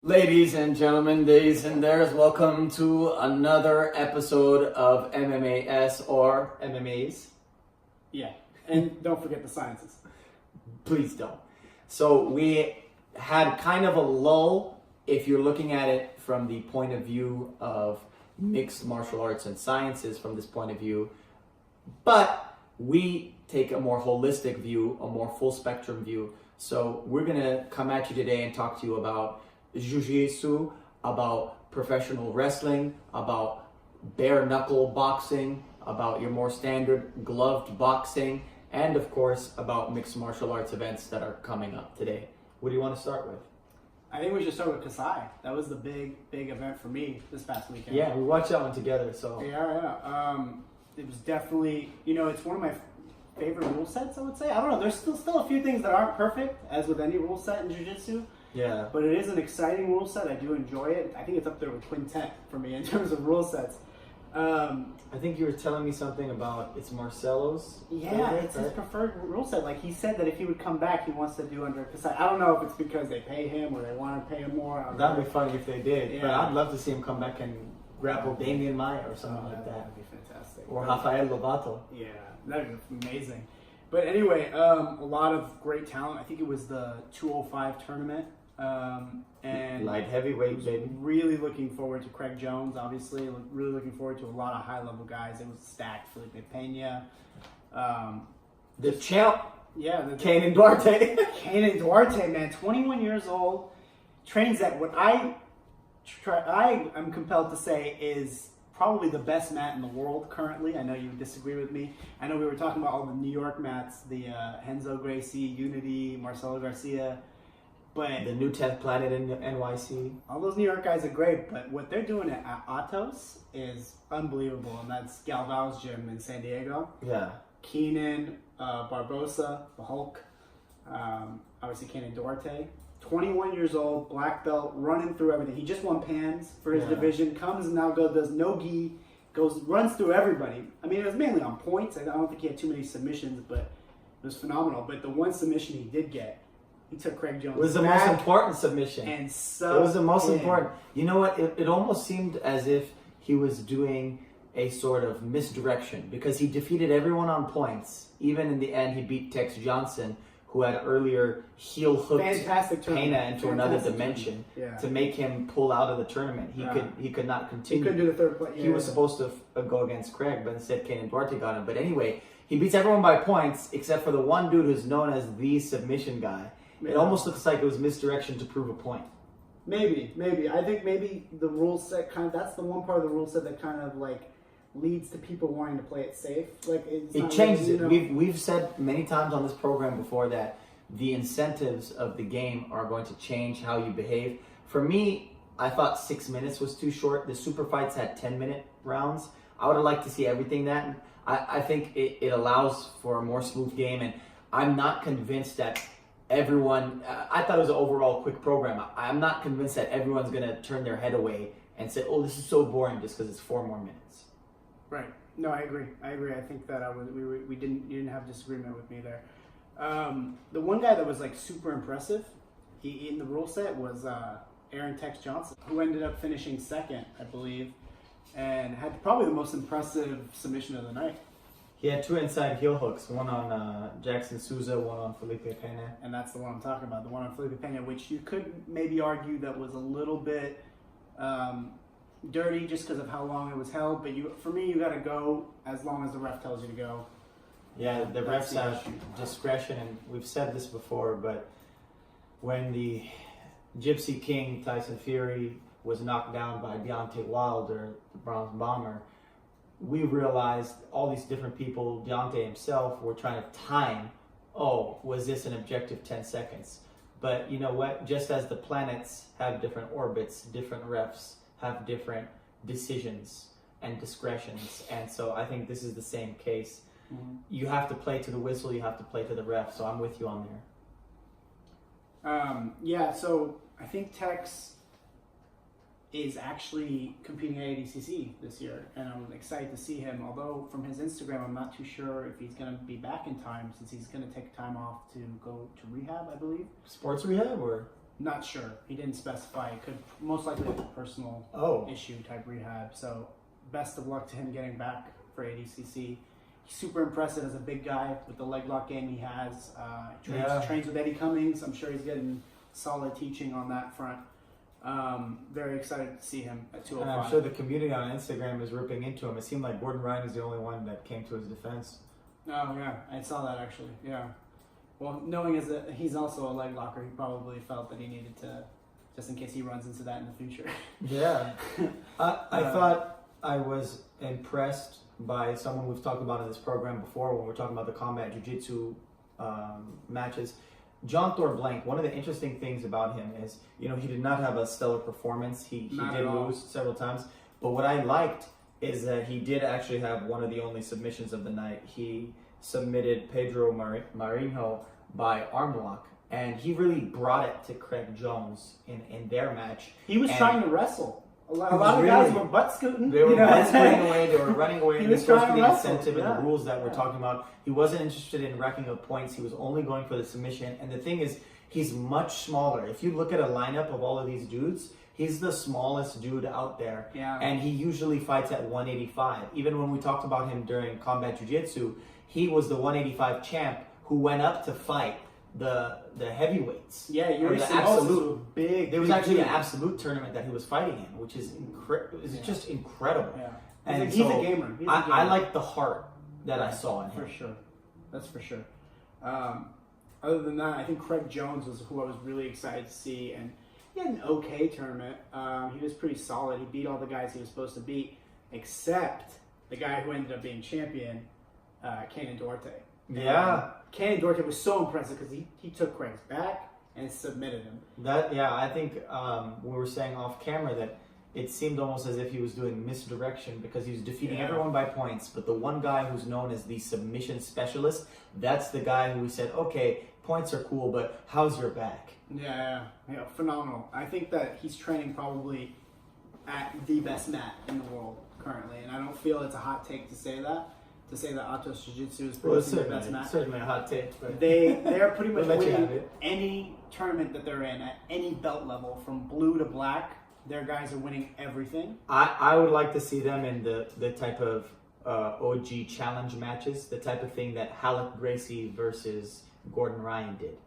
Ladies and gentlemen, days and theirs, welcome to another episode of MMAS or MMAs. Yeah, and don't forget the sciences. Please don't. So we had kind of a lull if you're looking at it from the point of view of mixed martial arts and sciences from this point of view, but we take a more holistic view, a more full spectrum view. So we're gonna come at you today and talk to you about jiu-jitsu, about professional wrestling, about bare knuckle boxing, about your more standard gloved boxing, and of course about mixed martial arts events that are coming up today. What do you want to start with? I think we should start with Kasai. That was the big event for me this past weekend. Yeah, we watched that one together, so. Yeah. It was definitely, it's one of my favorite rule sets, I would say. I don't know, there's still a few things that aren't perfect, as with any rule set in jiu-jitsu. Yeah. But it is an exciting rule set. I do enjoy it. I think it's up there with Quintet for me in terms of rule sets. I think you were telling me something about it's Marcelo's. Yeah, favorite, it's his preferred rule set. Like he said that if he would come back, he wants to do under Kasai. I don't know if it's because they pay him or they want to pay him more. That'd be funny if they did. Yeah. But I'd love to see him come back and grapple Damian Maya or something like that. That'd be fantastic. Or Rafael Lovato. Yeah, that'd be amazing. But anyway, a lot of great talent. I think it was the 205 tournament. And Light heavyweight, baby. Really looking forward to Craig Jones, obviously. Really looking forward to a lot of high-level guys. It was stacked. Felipe Pena. The champ. Yeah. Kane Duarte. Kane Duarte, man. 21 years old. Trains at what I am compelled to say is probably the best mat in the world currently. I know you disagree with me. I know we were talking about all the New York mats, the Renzo Gracie, Unity, Marcelo Garcia. But the new 10th planet in NYC. All those New York guys are great, but what they're doing at Atos is unbelievable, and that's Galvao's gym in San Diego. Yeah. Keenan, Barbosa, the Hulk, obviously Keenan Duarte. 21 years old, black belt, running through everything. He just won PANS for his division, comes and now does no gi, runs through everybody. I mean, it was mainly on points. I don't think he had too many submissions, but it was phenomenal. But the one submission he did get, he took Craig Jones. It was the most important submission. And it was the most important. You know what? It almost seemed as if he was doing a sort of misdirection because he defeated everyone on points. Even in the end, he beat Tex Johnson, who had earlier heel hooked Pena into another dimension to make him pull out of the tournament. He could not continue. He couldn't do the third play. He was supposed to go against Craig, but instead Kane Duarte got him. But anyway, he beats everyone by points except for the one dude who's known as the submission guy. It almost looks like it was misdirection to prove a point. Maybe. I think maybe the rule set that's the one part of the rule set that kind of like leads to people wanting to play it safe. Like it changes it. We've said many times on this program before that the incentives of the game are going to change how you behave. For me, I thought 6 minutes was too short. The super fights had 10-minute rounds. I would have liked to see everything that. I think it allows for a more smooth game, and I'm not convinced that everyone, I thought it was an overall quick program. I'm not convinced that everyone's going to turn their head away and say, oh, this is so boring just because it's 4 more minutes. Right. No, I agree. I think that you didn't have disagreement with me there. The one guy that was like super impressive, he in the rule set was Aaron Tex Johnson, who ended up finishing second, I believe, and had probably the most impressive submission of the night. He had 2 inside heel hooks, one on Jackson Souza, one on Felipe Pena. And that's the one I'm talking about, the one on Felipe Pena, which you could maybe argue that was a little bit dirty just because of how long it was held. But for me, you got to go as long as the ref tells you to go. Yeah, the refs have discretion, and we've said this before, but when the Gypsy King, Tyson Fury, was knocked down by Deontay Wilder, the Bronze Bomber, we realized all these different people, Deontay himself, were trying to time, was this an objective 10 seconds? But you know what? Just as the planets have different orbits, different refs have different decisions and discretions. And so I think this is the same case. Mm-hmm. You have to play to the whistle, you have to play to the ref. So I'm with you on there. So I think Tex is actually competing at ADCC this year, and I'm excited to see him. Although from his Instagram, I'm not too sure if he's going to be back in time, since he's going to take time off to go to rehab, I believe. Sports rehab, or Not sure. He didn't specify. It could most likely be a personal issue type rehab. So best of luck to him getting back for ADCC. He's super impressive as a big guy with the leg lock game he has. Trains with Eddie Cummings. I'm sure he's getting solid teaching on that front. Very excited to see him at 205. And I'm sure the community on Instagram is ripping into him. It seemed like Gordon Ryan is the only one that came to his defense. Oh, yeah. I saw that, actually. Yeah. Well, knowing as that he's also a leg locker, he probably felt that he needed to, just in case he runs into that in the future. Yeah. I thought I was impressed by someone we've talked about in this program before when we're talking about the combat jiu-jitsu matches. John Thor Blank, one of the interesting things about him is, he did not have a stellar performance. He did lose several times. But what I liked is that he did actually have one of the only submissions of the night. He submitted Pedro Marinho by arm lock, and he really brought it to Craig Jones in their match. He was trying to wrestle. A lot of guys were butt scooting. They were butt scooting away. They were running away. He was supposed to be the wrestle, incentive and the rules that we're talking about. He wasn't interested in racking up points. He was only going for the submission. And the thing is, he's much smaller. If you look at a lineup of all of these dudes, he's the smallest dude out there. Yeah. And he usually fights at 185. Even when we talked about him during combat jiu-jitsu, he was the 185 champ who went up to fight the heavyweights. Yeah, you're the absolute big. There was actually an absolute tournament that he was fighting in, which is just incredible. Yeah, and he's a gamer. I like the heart that I saw in him. For sure, that's for sure. Other than that, I think Craig Jones was who I was really excited to see, and he had an okay tournament. He was pretty solid. He beat all the guys he was supposed to beat, except the guy who ended up being champion, Kenan Duarte. Yeah. Kenan Duarte was so impressive because he took Craig's back and submitted him. I think we were saying off camera that it seemed almost as if he was doing misdirection because he was defeating everyone by points, but the one guy who's known as the submission specialist, that's the guy who we said, okay, points are cool, but how's your back? Yeah, phenomenal. I think that he's training probably at the best mat in the world currently, and I don't feel it's a hot take to say that. To say that Atos Jiu-Jitsu is producing the best match. Certainly a hot take. But they're pretty much we'll winning any tournament that they're in at any belt level, from blue to black. Their guys are winning everything. I would like to see them in the type of OG challenge matches, the type of thing that Halleck Gracie versus Gordon Ryan did.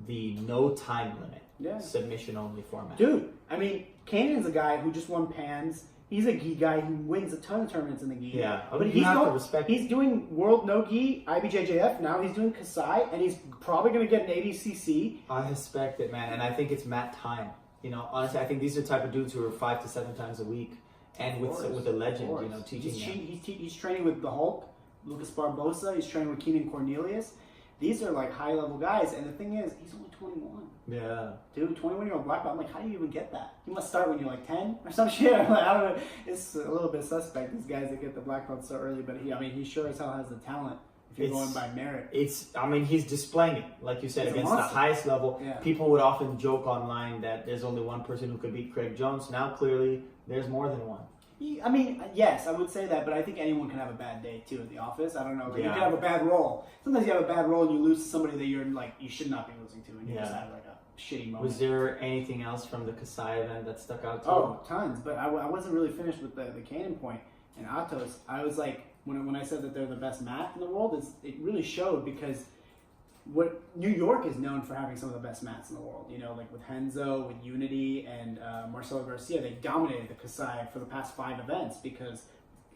The no time limit, submission only format. Dude, I mean, Kanan's a guy who just won Pans. He's a gi guy who wins a ton of tournaments in the gi. Yeah, but he's doing World No Gi, IBJJF, now he's doing Kasai, and he's probably going to get an ADCC. I suspect it, man, and I think it's mat time. Honestly, I think these are the type of dudes who are 5 to 7 times a week, and with a legend, teaching he's training with the Hulk, Lucas Barbosa, he's training with Keenan Cornelius. These are like high level guys, and the thing is, he's only 21. Yeah. Dude, 21-year-old black belt. I'm like, how do you even get that? You must start when you're like 10 or some shit. I'm like, I don't know. It's a little bit suspect, these guys that get the black belt so early, but he sure as hell has the talent if you're going by merit. He's displaying it, like you said, against the highest level. Yeah. People would often joke online that there's only one person who could beat Craig Jones. Now, clearly, there's more than one. I mean, yes, I would say that, but I think anyone can have a bad day too at the office. I don't know. You can have a bad roll. Sometimes you have a bad roll and you lose to somebody that you're like you should not be losing to, and you just have like a shitty moment. Was there anything else from the Kasai event that stuck out to you? Oh, tons. But I wasn't really finished with the Cannon point and Atos. I was like, when I said that they're the best mat in the world, it really showed because what New York is known for having some of the best mats in the world. Like with Henzo, with Unity, and Marcelo Garcia, they dominated the Kasai for the past 5 events because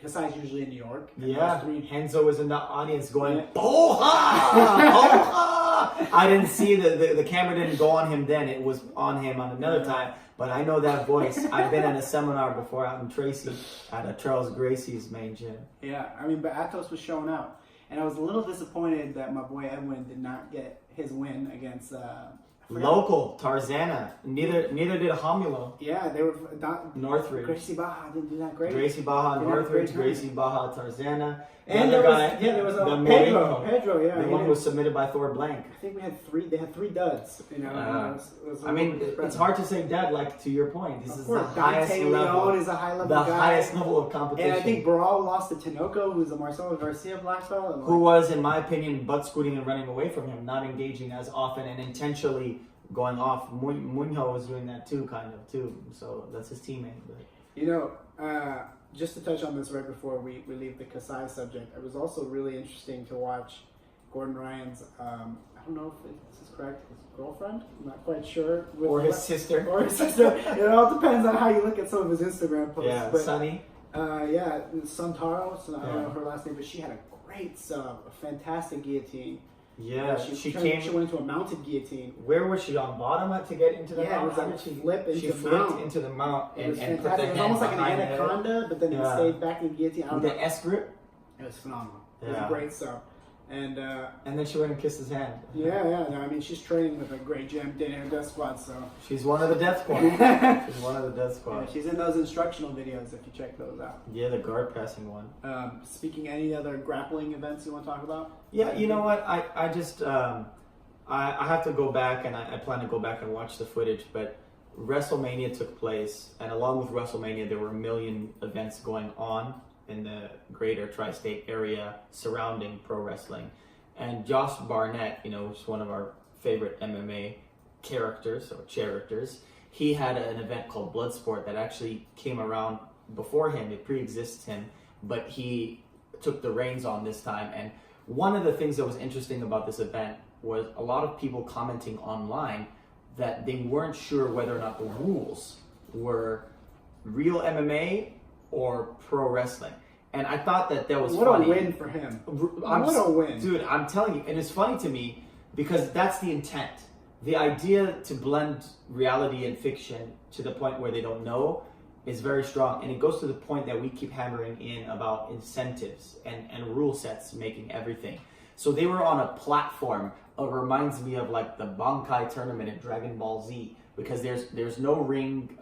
Kasai is usually in New York. Yeah, Henzo was in the audience going, "Boha! Boha!" I didn't see the camera didn't go on him then. It was on him on another time. But I know that voice. I've been at a seminar before out in Tracy at Charles Gracie's main gym. Yeah, I mean, but Atos was showing out. And I was a little disappointed that my boy Edwin did not get his win against local Tarzana. Neither did Hamulo. Yeah, they were Northridge. Gracie Baja didn't do that great. Gracie Baja Northridge, Gracie Baja Tarzana. And there was Pedro, yeah. The one who was submitted by Thor Blank. I think they had 3 duds. It's hard to say dud. Like to your point, this is the highest level. Is a high level guy. The highest level of competition. And I think Baral lost to Tinoco, who's a Marcelo Garcia black belt, who was, in my opinion, butt scooting and running away from him, not engaging as often and intentionally going off. Munho was doing that too, kind of too. So that's his teammate. But. You know, just to touch on this right before we leave the Kasai subject, it was also really interesting to watch Gordon Ryan's, I don't know if this is correct, his girlfriend? I'm not quite sure. Or his sister. Or his sister. It all depends on how you look at some of his Instagram posts. Yeah, but, Sunny. Yeah, Santaro, so I don't know her last name, but she had a great sub, a fantastic guillotine. Yeah, she went into a mounted guillotine. Where was she on bottom to get into the mount? It was like a flip into she the flipped mount. into the mount It was and put fantastic. the It was hand almost like an behind anaconda, but then it stayed back in the guillotine. With the S grip? It was phenomenal. It was a great sub. And then she went and kissed his hand. Yeah. No, I mean, she's training with a great gym, doing her death squad, so. She's one of the death squad. She's one of the death squad. Yeah, she's in those instructional videos if you check those out. Yeah, the guard passing one. Speaking any other grappling events you want to talk about? Yeah, you know what? I just I have to go back, and I plan to go back and watch the footage, but WrestleMania took place, and along with WrestleMania, there were a million events going on in the greater tri-state area surrounding pro wrestling. And Josh Barnett, you know, who's one of our favorite MMA characters, he had an event called Bloodsport that actually came around before him. It pre-exists him, but he took the reins on this time. And one of the things that was interesting about this event was a lot of people commenting online that they weren't sure whether or not the rules were real MMA or pro wrestling. And I thought that was what funny. What a win for him. What a win. Dude, I'm telling you, and it's funny to me because that's the intent. The idea to blend reality and fiction to the point where they don't know is very strong. And it goes to the point that we keep hammering in about incentives and rule sets making everything. So they were on a platform. It reminds me of like the Bankai tournament in Dragon Ball Z, because there's no ring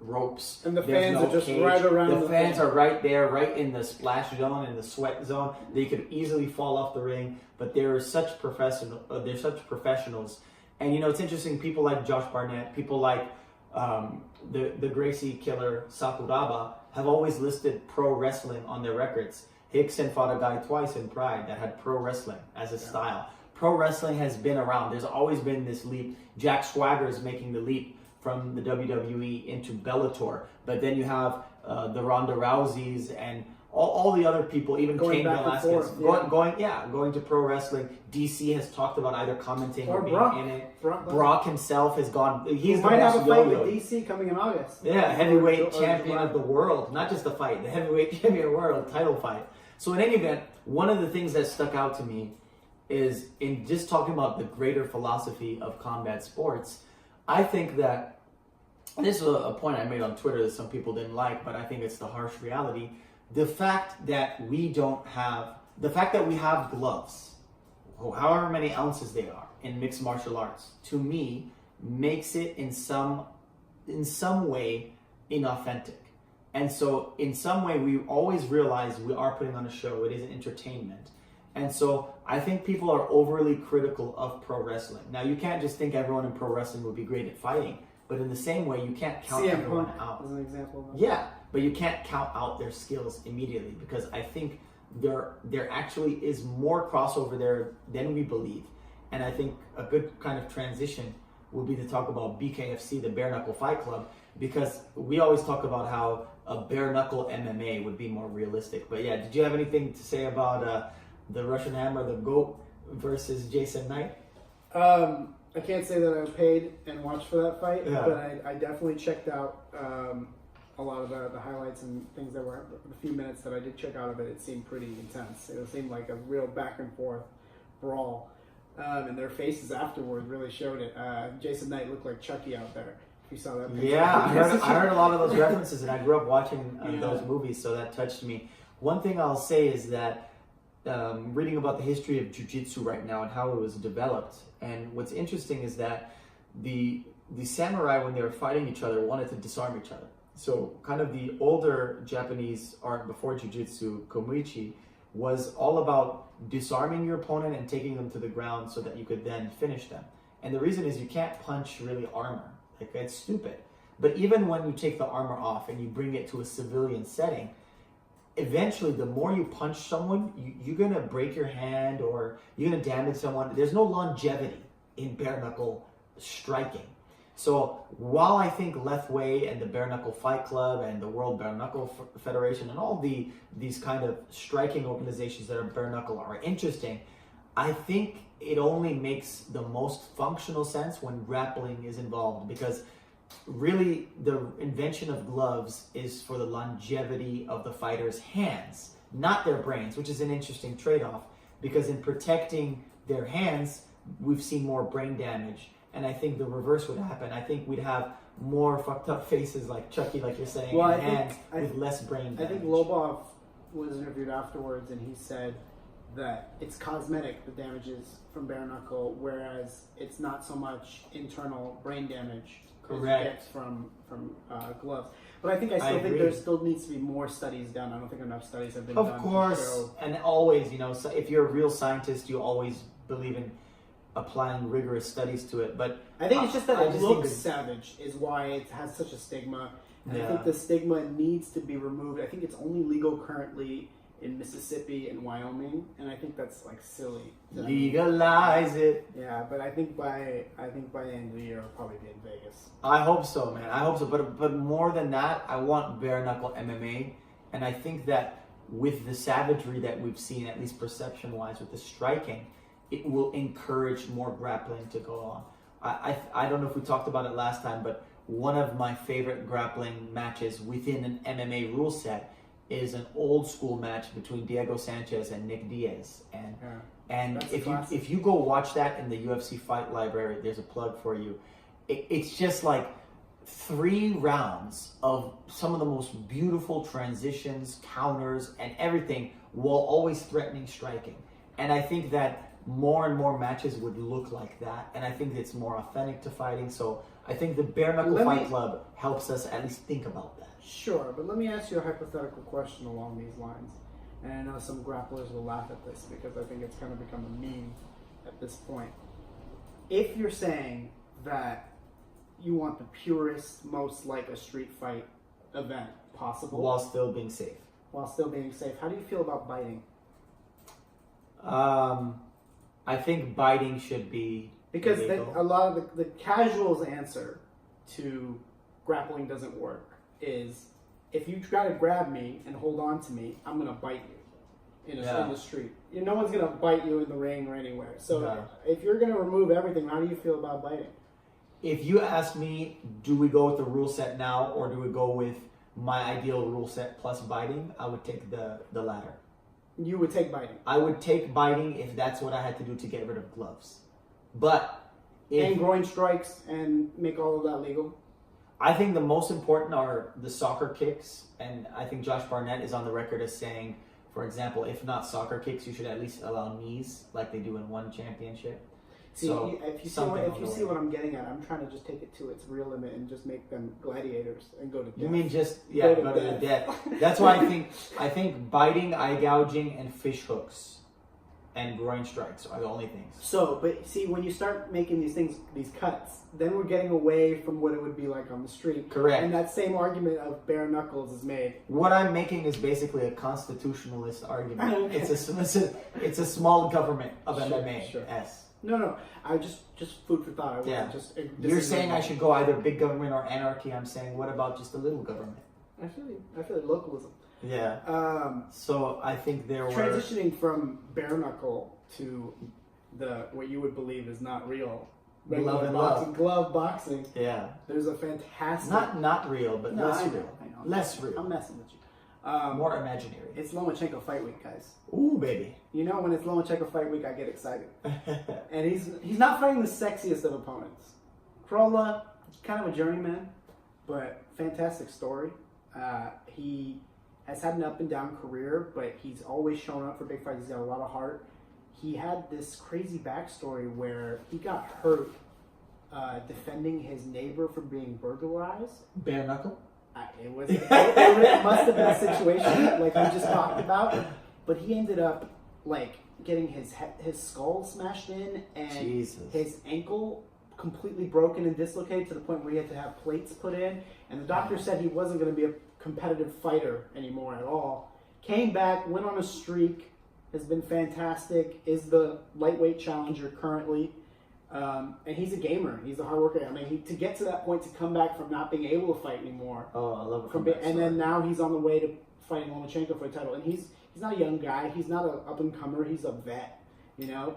ropes. And the fans are just cage. Right around. The fans are right there, right in the splash zone, in the sweat zone. They could easily fall off the ring, but they're such professionals. And you know, it's interesting. People like Josh Barnett, people like the Gracie killer Sakuraba have always listed pro wrestling on their records. Hickson fought a guy twice in Pride that had pro wrestling as a style. Pro wrestling has been around. There's always been this leap. Jack Swagger is making the leap from the WWE into Bellator. But then you have the Ronda Rouseys and all the other people, even Cain Velasquez, going to pro wrestling. DC has talked about either commenting or being Brock. in it. Brock himself has gone. He's might have a fight with DC coming in August. Yeah, heavyweight champion of the world. Not just the fight, the heavyweight champion of the world title fight. So in any event, one of the things that stuck out to me is in just talking about the greater philosophy of combat sports. I think that, and this is a point I made on Twitter that some people didn't like, but I think it's the harsh reality. The fact that we have gloves, however many ounces they are in mixed martial arts, to me makes it in some way inauthentic. And so in some way we always realize we are putting on a show. It is an entertainment. And so I think people are overly critical of pro wrestling. Now you can't just think everyone in pro wrestling would be great at fighting, but in the same way you can't count everyone out. As an example of that. Yeah, but you can't count out their skills immediately, because I think there actually is more crossover there than we believe. And I think a good kind of transition would be to talk about BKFC, the Bare Knuckle Fight Club, because we always talk about how a bare knuckle MMA would be more realistic. But yeah, did you have anything to say about the Russian Hammer, the GOAT versus Jason Knight? I can't say that I was paid and watched for that fight, but I definitely checked out a lot of the highlights and things that were, the few minutes that I did check out of it. It seemed pretty intense. It seemed like a real back and forth brawl. And their faces afterward really showed it. Jason Knight looked like Chucky out there. If you saw that picture. Yeah, I heard a lot of those references, and I grew up watching those movies, so that touched me. One thing I'll say is that reading about the history of jiu-jitsu right now and how it was developed, and what's interesting is that the samurai, when they were fighting each other, wanted to disarm each other. So kind of the older Japanese art before jiu-jitsu, komuichi, was all about disarming your opponent and taking them to the ground so that you could then finish them. And the reason is you can't punch really armor. Like, it's stupid. But even when you take the armor off and you bring it to a civilian setting, eventually the more you punch someone, you're going to break your hand or you're going to damage someone. There's no longevity in bare knuckle striking. So while I think Lethway and the Bare Knuckle Fight Club and the World Bare Knuckle Federation and all these kind of striking organizations that are bare knuckle are interesting, I think it only makes the most functional sense when grappling is involved, because really the invention of gloves is for the longevity of the fighter's hands, not their brains, which is an interesting trade-off, because in protecting their hands, we've seen more brain damage. And I think the reverse would happen. I think we'd have more fucked up faces like Chucky, like you're saying, Well, and hands with less brain damage. I think Lobov was interviewed afterwards, and he said that it's cosmetic, the damages from bare knuckle, whereas it's not so much internal brain damage as you get from gloves. But I still think there still needs to be more studies done. I don't think enough studies have been done. Of course, and always, so if you're a real scientist, you always believe in applying rigorous studies to it. But I think it's just that it looks savage is why it has such a stigma. And I think the stigma needs to be removed. I think it's only legal currently in Mississippi and Wyoming, and I think that's like silly. Legalize it. Yeah, but I think by the end of the year it'll probably be in Vegas. I hope so, man. I hope so. But more than that, I want bare knuckle MMA, and I think that with the savagery that we've seen, at least perception wise, with the striking, it will encourage more grappling to go on. I don't know if we talked about it last time, but one of my favorite grappling matches within an MMA rule set is an old school match between Diego Sanchez and Nick Diaz. And if you go watch that in the UFC Fight Library, there's a plug for you. It's just like 3 rounds of some of the most beautiful transitions, counters, and everything, while always threatening striking. And I think that more and more matches would look like that, and I think it's more authentic to fighting. So I think the Bare Knuckle Fight Club helps us at least think about that. Sure, but let me ask you a hypothetical question along these lines. And I know some grapplers will laugh at this because I think it's kind of become a meme at this point. If you're saying that you want the purest, most like a street fight event possible, while still being safe. How do you feel about biting? I think biting should be because illegal. a lot of the casual's answer to grappling doesn't work is, if you try to grab me and hold on to me, I'm gonna bite you in the street. No one's gonna bite you in the ring or anywhere. So if you're gonna remove everything, how do you feel about biting? If you ask me, do we go with the rule set now, or do we go with my ideal rule set plus biting, I would take the latter. You would take biting? I would take biting if that's what I had to do to get rid of gloves. But and groin strikes and make all of that legal? I think the most important are the soccer kicks, and I think Josh Barnett is on the record as saying, for example, if not soccer kicks, you should at least allow knees like they do in one championship. See, if you see what I'm getting at, I'm trying to just take it to its real limit and just make them gladiators and go to death. You mean just go to death? That's why I think biting, eye gouging, and fish hooks and groin strikes are the only things. So, but see, when you start making these cuts, then we're getting away from what it would be like on the street. Correct. And that same argument of bare knuckles is made. What I'm making is basically a constitutionalist argument. Okay. It's a small government of MMA. Sure. Yes. No. I just food for thought. You're saying I should go either big government or anarchy. I'm saying, what about just a little government? I feel like localism. Yeah. So I think transitioning from bare knuckle to what you would believe is not real. Glove boxing. Yeah. There's a fantastic. Not real, but less real. I know. Less real. I'm messing with you. More imaginary. It's Lomachenko Fight Week, guys. Ooh, baby. When it's Lomachenko Fight Week, I get excited. And he's not fighting the sexiest of opponents. Krolla, kind of a journeyman, but fantastic story. He has had an up and down career, but he's always shown up for big fights. He's got a lot of heart. He had this crazy backstory where he got hurt defending his neighbor from being burglarized. Bare knuckle? It must have been a situation like we just talked about, but he ended up getting his skull smashed in and his ankle completely broken and dislocated to the point where he had to have plates put in, and the doctor said he wasn't going to be a competitive fighter anymore at all. Came back, went on a streak, has been fantastic, is the lightweight challenger currently, And he's a gamer. He's a hard worker. I mean, to get to that point, to come back from not being able to fight anymore. Oh, I love it. And then now he's on the way to fighting Lomachenko for a title. And he's not a young guy. He's not an up-and-comer. He's a vet,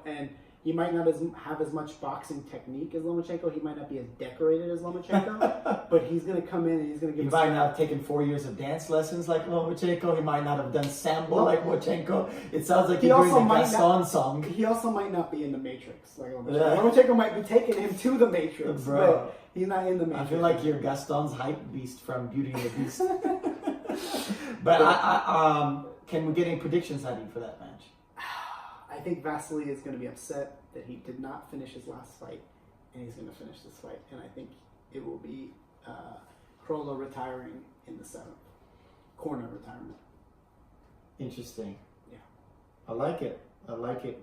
And he might not have as much boxing technique as Lomachenko. He might not be as decorated as Lomachenko. But he's going to come in and he's going to give He might not have taken 4 years of dance lessons like Lomachenko. He might not have done sambo like Lomachenko. It sounds like he's doing a Gaston song. He also might not be in the Matrix like Lomachenko. Yeah. Lomachenko might be taking him to the Matrix, Bro. but he's not in the Matrix. I feel like you're Gaston's hype beast from Beauty and the Beast. But I can we get any predictions out of you for that match? I think Vasily is going to be upset that he did not finish his last fight, and he's going to finish this fight. And I think it will be Krolla retiring in the 7th. Corner retirement. Interesting. Yeah. I like it.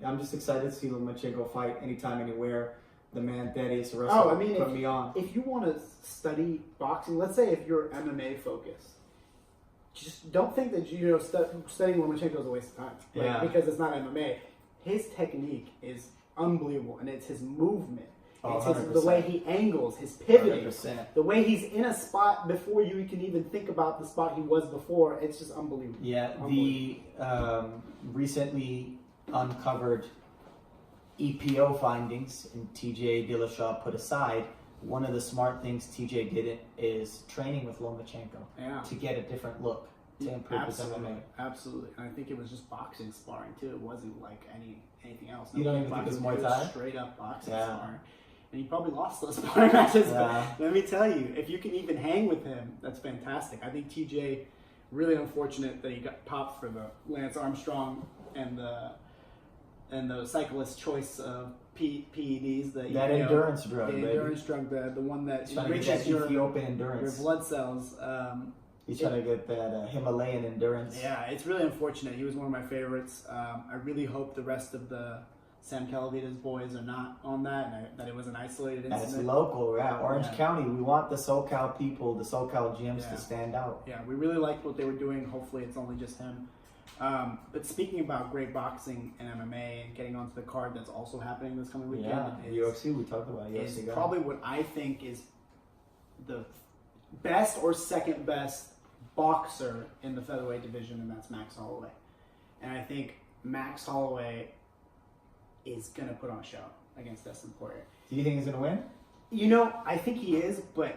I'm just excited to see Lomachenko fight anytime, anywhere. The man Thaddeus Russell put me on. If you want to study boxing, let's say if you're MMA focused, just don't think that studying Lomachenko is a waste of time. Because it's not MMA. His technique is unbelievable, and it's his movement. It's the way he angles, his pivoting, 100%. the way he's in a spot before you can even think about the spot he was before. It's just unbelievable. Yeah, the recently uncovered EPO findings and TJ Dillashaw put aside, one of the smart things TJ did is training with Lomachenko to get a different look, to improve his MMA. Absolutely. And I think it was just boxing sparring too. It wasn't like anything else. You don't even think it was Muay Thai? Straight up boxing sparring. And he probably lost those sparring matches. Yeah. But let me tell you, if you can even hang with him, that's fantastic. I think TJ, really unfortunate that he got popped for the Lance Armstrong and the cyclist choice of PEDs. That endurance drug, the endurance drug, the one that enriches your endurance. blood cells. He's trying to get that Himalayan endurance. Yeah, it's really unfortunate. He was one of my favorites. I really hope the rest of the Sam Calavita's boys are not on that, and that it was an isolated incident. And it's local, Orange County. We want the SoCal people, the SoCal gyms to stand out. Yeah, we really liked what they were doing. Hopefully it's only just him. But speaking about great boxing and MMA and getting onto the card that's also happening this coming weekend. UFC, we talked about UFC. Is probably what I think is the best or second best boxer in the featherweight division, and that's Max Holloway. And I think Max Holloway is going to put on a show against Dustin Poirier. Do you think he's going to win? I think he is, but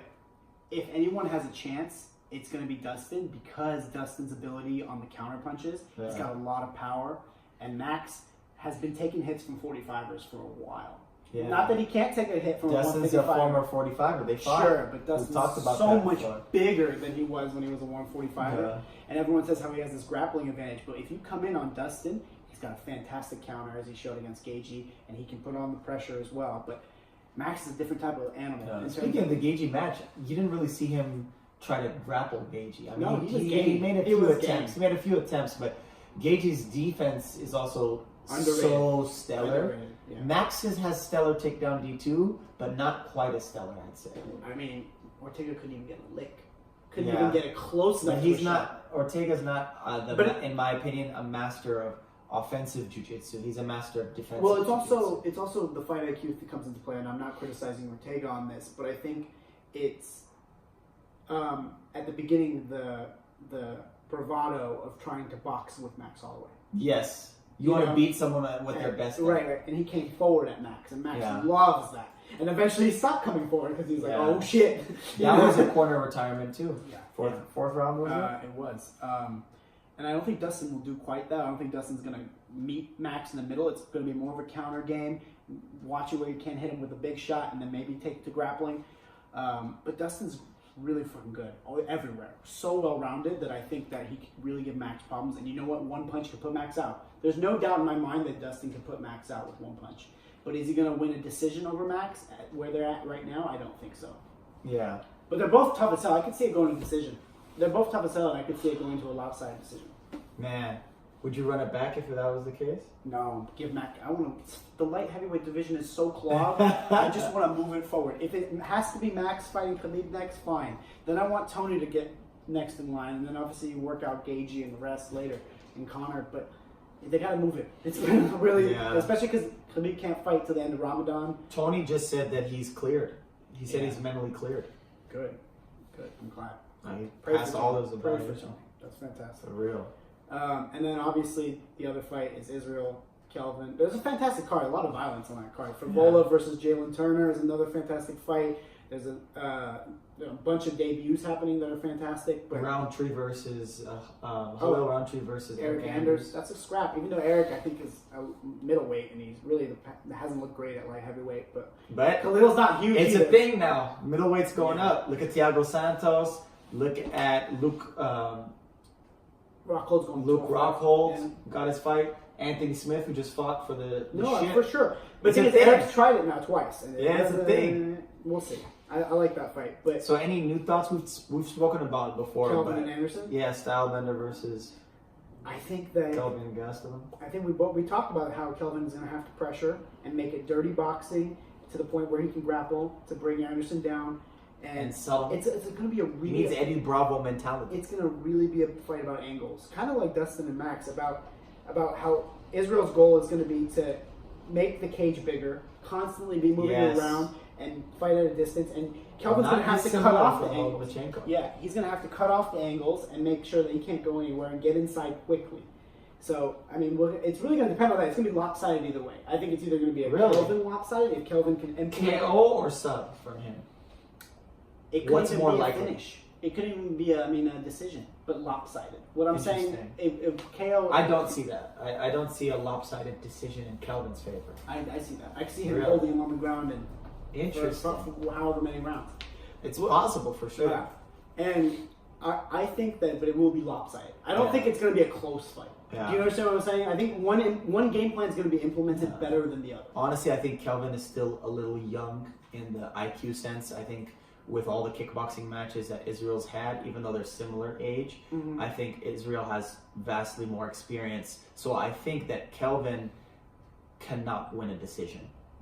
if anyone has a chance, it's going to be Dustin, because Dustin's ability on the counter punches, he's got a lot of power, and Max has been taking hits from 45ers for a while. Yeah. Not that he can't take a hit from Dustin's a 155. a former 45er. They fought. Sure, but Dustin's so much bigger than he was when he was a 145er. And everyone says how he has this grappling advantage. But if you come in on Dustin, he's got a fantastic counter, as he showed against Gaethje, and he can put on the pressure as well. But Max is a different type of animal. Speaking of the Gaethje match, you didn't really see him try to grapple Gaethje. I mean, he made a few attempts. He made a few attempts, but Gaethje's defense is also so stellar. Yeah. Max's has stellar takedown D2, but not quite as stellar, I'd say. I mean, Ortega couldn't even get a lick. Couldn't even get a close enough. He's not. Ortega's not, in my opinion, a master of offensive jiu-jitsu. He's a master of defensive. Well, it's also the fight IQ that comes into play, and I'm not criticizing Ortega on this, but I think it's at the beginning the bravado of trying to box with Max Holloway. Yes. You want to beat someone with their best. Right. And he came forward at Max, and Max loves that. And eventually he stopped coming forward because he's like, oh shit. That was a corner retirement too. Yeah. Fourth round was it? It was. And I don't think Dustin will do quite that. I don't think Dustin's going to meet Max in the middle. It's going to be more of a counter game. Watch it where you can't hit him with a big shot and then maybe take to grappling. But Dustin's really fucking good everywhere. So well-rounded that I think that he could really give Max problems. And you know what? One punch could put Max out. There's no doubt in my mind that Dustin can put Max out with one punch. But is he going to win a decision over Max at where they're at right now? I don't think so. Yeah. But they're both tough as hell. I could see it going to decision. They're both tough as hell, and I could see it going to a lopsided decision. Man, would you run it back if that was the case? No, give Max. The light heavyweight division is so clogged. I just want to move it forward. If it has to be Max fighting Khabib next, fine. Then I want Tony to get next in line, and then obviously you work out Gaethje and the rest later, and Conor. But They gotta move it. It's been really, Yeah. especially because Khabib can't fight till the end of Ramadan. Tony just said that he's cleared. He said Yeah. he's mentally cleared. Good. I'm glad. He Pray passed for all Tony. those Pray for evaluations. Tony. That's fantastic. For real. And then obviously the other fight is Israel Kelvin. There's a fantastic card. A lot of violence on that card. Favola versus Jalen Turner is another fantastic fight. There's a bunch of debuts happening that are fantastic. But Roundtree versus Halil Roundtree versus Eric Anders. That's a scrap. Even though Eric, I think, is a middleweight and he's really hasn't looked great at light heavyweight. But Khalil's not huge. It's either. a thing now. Middleweight's going up. Look at Thiago Santos. Look at Luke. Rockhold's going. Luke 12-5. Rockhold got his fight. Anthony Smith, who just fought for the shit. For sure. But It's a see, thing. Eric's tried it now twice. And Yeah, it's a thing. We'll see. I like that fight. But So, any new thoughts? We've spoken about it before. Kelvin but and Anderson. yeah, Stylebender versus I think that Kelvin Gastelum. I think we talked about how Kelvin is going to have to pressure and make it dirty boxing to the point where he can grapple to bring Anderson down. And subtle. It's going to be a He really needs Eddie Bravo mentality. it's going to really be a fight about angles, kind of like Dustin and Max about how Israel's goal is going to be to make the cage bigger, constantly be moving around and fight at a distance. And Kelvin's going to have to cut off the angles. Yeah, he's going to have to cut off the angles and make sure that he can't go anywhere and get inside quickly. So, I mean, it's really going to depend on that. It's going to be lopsided either way. I think it's either going to be a Kelvin lopsided if Kelvin can implement KO or sub from him. It could What's even more be likely? a finish. It could even be a decision, but lopsided. What I'm saying, Interesting. if KO, I don't see that. I don't see a lopsided decision in Kelvin's favor. I see that. I can see him Really? holding him on the ground and Interesting. for however many rounds. It's possible for sure. Yeah. And I think that, but it will be lopsided. I don't think it's going to be a close fight. Yeah. Do you understand what I'm saying? I think one game plan is going to be implemented better than the other. Honestly, I think Kelvin is still a little young in the IQ sense. I think with all the kickboxing matches that Israel's had, even though they're similar age, I think Israel has vastly more experience. So I think that Kelvin cannot win a decision.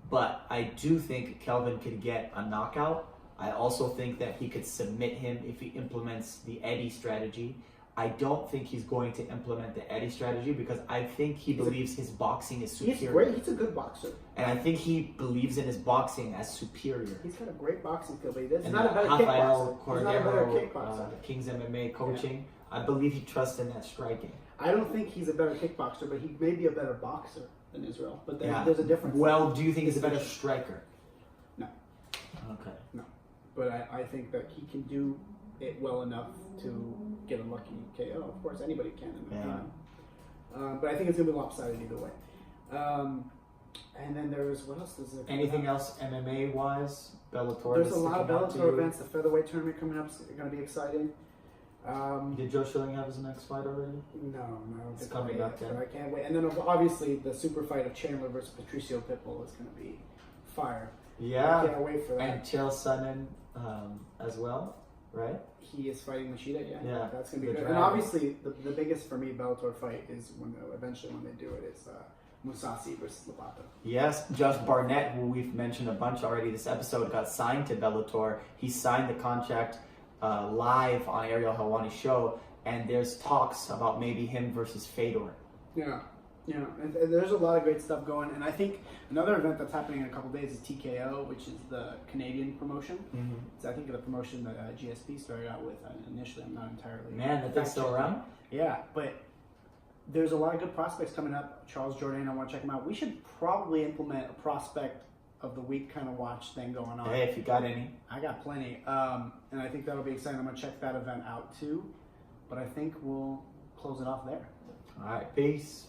But I do think Kelvin could get a knockout. I also think that he could submit him if he implements the Eddie strategy. I don't think he's going to implement the Eddie strategy because I think he believes his boxing is superior. He's great. He's a good boxer. And I think he believes in his boxing as superior. He's got a great boxing skill, but he's And not a better Rafael kickboxer. He's not a better Cordero, kickboxer. King's MMA coaching, I believe he trusts in that striking. I don't think he's a better kickboxer, but he may be a better boxer than Israel. But Yeah. there's a difference. Well, do you think he's a better striker? No. Okay. No. But I think that he can do it well enough to get a lucky KO. Of course, anybody can. But I think it's going to be lopsided either way. And then there's, what else is there? Anything else MMA wise? Bellator? There's that's a lot of sticking out to Bellator you? events. The featherweight tournament coming up is going to be exciting. Did Joe Schilling have his next fight already? No. It's coming up then. But I can't wait. And then obviously the super fight of Chandler versus Patricio Pitbull is going to be fire. Yeah. I can't wait for that. And Chael Sonnen as well, right? He is fighting Machida, Yeah, that's gonna be the good. Dragon. And obviously, the biggest for me Bellator fight is eventually when they do it is Musasi versus Lobato. Yes, Josh Barnett, who we've mentioned a bunch already this episode, got signed to Bellator. He signed the contract live on Ariel Helwani's show, and there's talks about maybe him versus Fedor. Yeah, and there's a lot of great stuff going. And I think another event that's happening in a couple days is TKO, which is the Canadian promotion. It's I think the promotion that GSP started out with. Initially, I'm not entirely. Man, that thing's still around? Yeah, but there's a lot of good prospects coming up. Charles Jourdain, I want to check him out. We should probably implement a prospect of the week kind of watch thing going on. Hey, if you got any. I got plenty. And I think that'll be exciting. I'm going to check that event out too. But I think we'll close it off there. All right, peace.